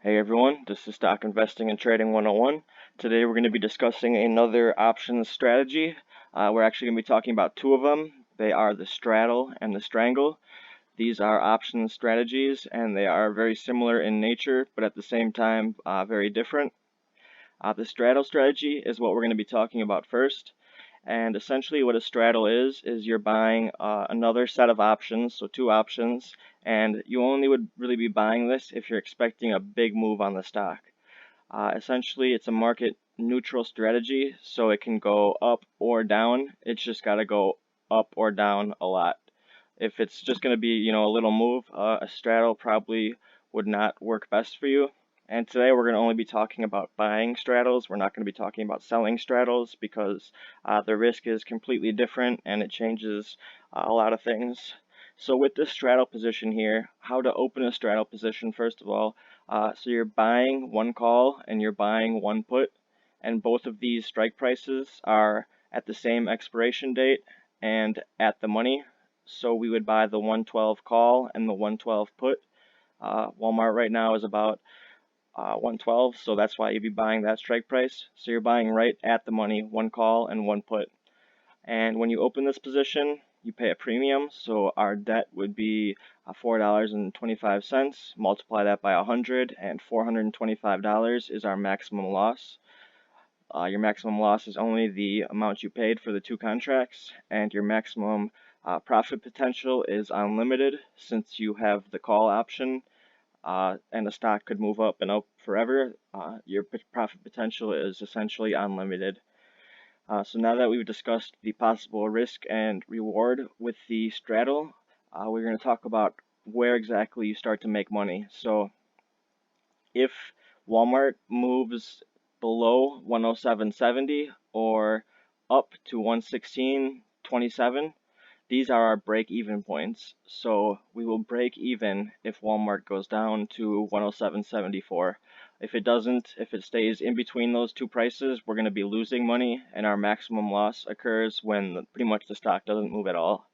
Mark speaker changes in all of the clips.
Speaker 1: Hey everyone, this is Stock Investing and Trading 101. Today we're going to be discussing another options strategy. We're actually going to be talking about two of them. They are the straddle and the strangle. These are options strategies and they are very similar in nature, but at the same time very different. The straddle strategy is what we're going to be talking about first. And essentially what a straddle is you're buying another set of options, so two options, and you only would really be buying this if you're expecting a big move on the stock. Essentially, it's a market neutral strategy, so it can go up or down. It's just got to go up or down a lot. If it's just going to be, a little move, a straddle probably would not work best for you. And today we're going to only be talking about buying straddles. We're not going to be talking about selling straddles because the risk is completely different and it changes a lot of things. So with this straddle position here, how to open a straddle position first of all. So you're buying one call and you're buying one put, and both of these strike prices are at the same expiration date and at the money. So we would buy the 112 call and the 112 put. Walmart right now is about 112, so that's why you'd be buying that strike price. So you're buying right at the money, one call and one put. And when you open this position, you pay a premium. So our debt would be $4.25. Multiply that by 100, and $425 is our maximum loss. Your maximum loss is only the amount you paid for the two contracts, and your maximum profit potential is unlimited since you have the call option, and the stock could move up and up forever. Your profit potential is essentially unlimited. So now that we've discussed the possible risk and reward with the straddle, we're going to talk about where exactly you start to make money. So if Walmart moves below 107.70 or up to 116.27, these are our break-even points. So we will break even if Walmart goes down to 107.74. If it doesn't, if it stays in between those two prices, we're going to be losing money, and our maximum loss occurs when pretty much the stock doesn't move at all.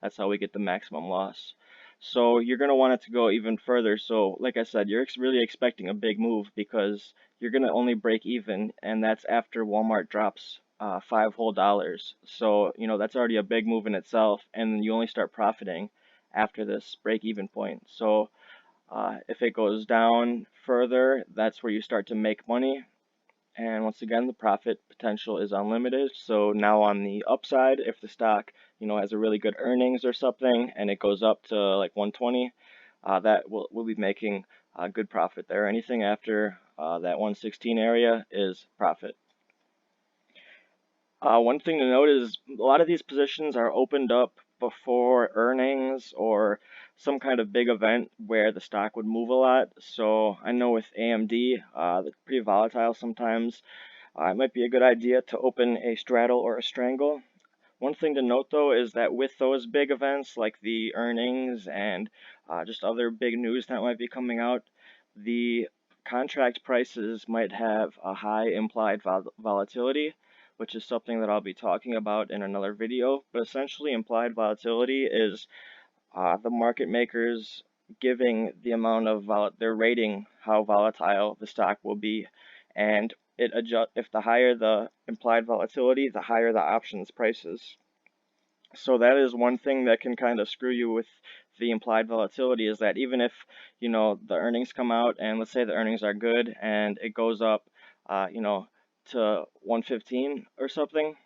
Speaker 1: That's how we get the maximum loss. So you're going to want it to go even further. So like I said, you're really expecting a big move because you're going to only break even, and that's after Walmart drops $5 whole. So, that's already a big move in itself, and you only start profiting after this break even point. So if it goes down further, that's where you start to make money. And once again, the profit potential is unlimited. So now on the upside, if the stock, has a really good earnings or something, and it goes up to like 120, that we'll be making a good profit there. Anything after that 116 area is profit. One thing to note is a lot of these positions are opened up before earnings or some kind of big event where the stock would move a lot. So I know with AMD, they're pretty volatile sometimes. It might be a good idea to open a straddle or a strangle. One thing to note though is that with those big events like the earnings and just other big news that might be coming out, the contract prices might have a high implied volatility, which is something that I'll be talking about in another video. But essentially, implied volatility is the market makers giving the amount of they're rating how volatile the stock will be, and it adjust if the higher the implied volatility, the higher the options prices. So that is one thing that can kind of screw you with the implied volatility, is that even if, the earnings come out and let's say the earnings are good and it goes up, to 115 or something,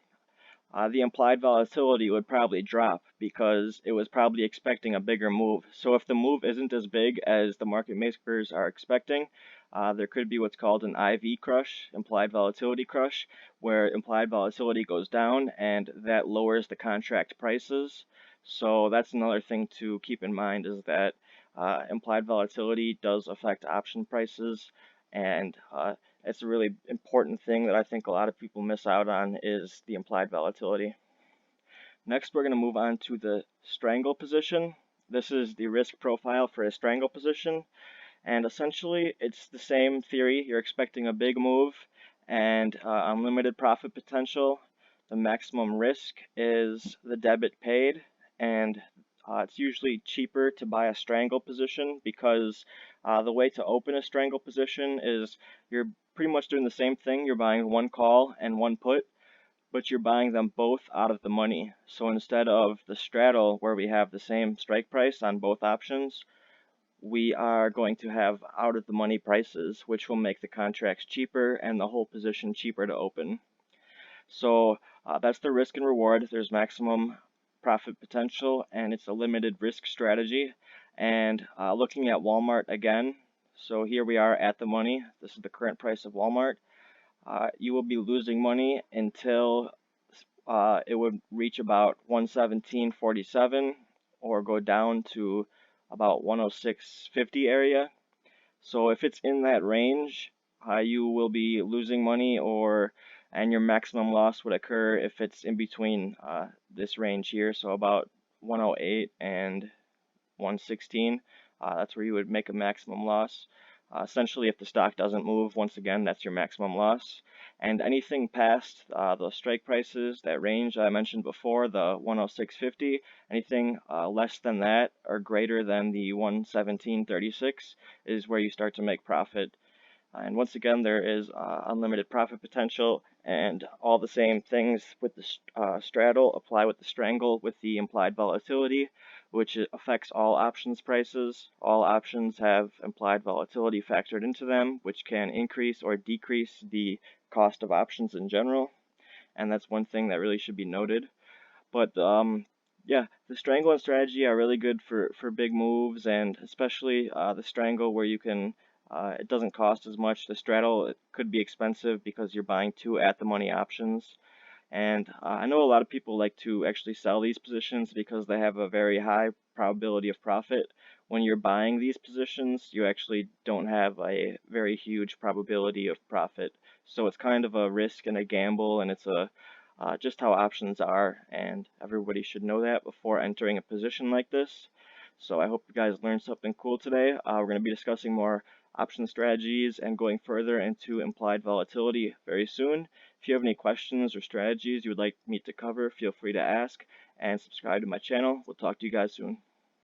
Speaker 1: the implied volatility would probably drop because it was probably expecting a bigger move. So if the move isn't as big as the market makers are expecting, there could be what's called an IV crush, implied volatility crush, where implied volatility goes down and that lowers the contract prices. So that's another thing to keep in mind, is that implied volatility does affect option prices, and it's a really important thing that I think a lot of people miss out on, is the implied volatility. Next, we're going to move on to the strangle position. This is the risk profile for a strangle position, and essentially it's the same theory. You're expecting a big move and unlimited profit potential. The maximum risk is the debit paid, and It's usually cheaper to buy a strangle position because the way to open a strangle position is you're pretty much doing the same thing. You're buying one call and one put, but you're buying them both out of the money. So instead of the straddle where we have the same strike price on both options, we are going to have out of the money prices, which will make the contracts cheaper and the whole position cheaper to open. So that's the risk and reward. There's maximum profit potential, and it's a limited risk strategy. And looking at Walmart again, so here we are at the money. This is the current price of Walmart. You will be losing money until it would reach about 117.47 or go down to about 106.50 area. So if it's in that range, you will be losing money, and your maximum loss would occur if it's in between this range here, so about 108 and 116. That's where you would make a maximum loss. Essentially, if the stock doesn't move, once again, that's your maximum loss. And anything past the strike prices, that range I mentioned before, the 106.50, anything less than that or greater than the 117.36 is where you start to make profit. And once again, there is unlimited profit potential, and all the same things with the straddle apply with the strangle with the implied volatility, which affects all options prices. All options have implied volatility factored into them, which can increase or decrease the cost of options in general. And that's one thing that really should be noted. But yeah, the strangle and strategy are really good for big moves, and especially the strangle where you can it doesn't cost as much. The straddle, it could be expensive because you're buying two at the money options. And I know a lot of people like to actually sell these positions because they have a very high probability of profit. When you're buying these positions, you actually don't have a very huge probability of profit. So it's kind of a risk and a gamble, and it's a just how options are, and everybody should know that before entering a position like this. So I hope you guys learned something cool today. We're going to be discussing more option strategies and going further into implied volatility very soon. If you have any questions or strategies you would like me to cover, feel free to ask and subscribe to my channel. We'll talk to you guys soon.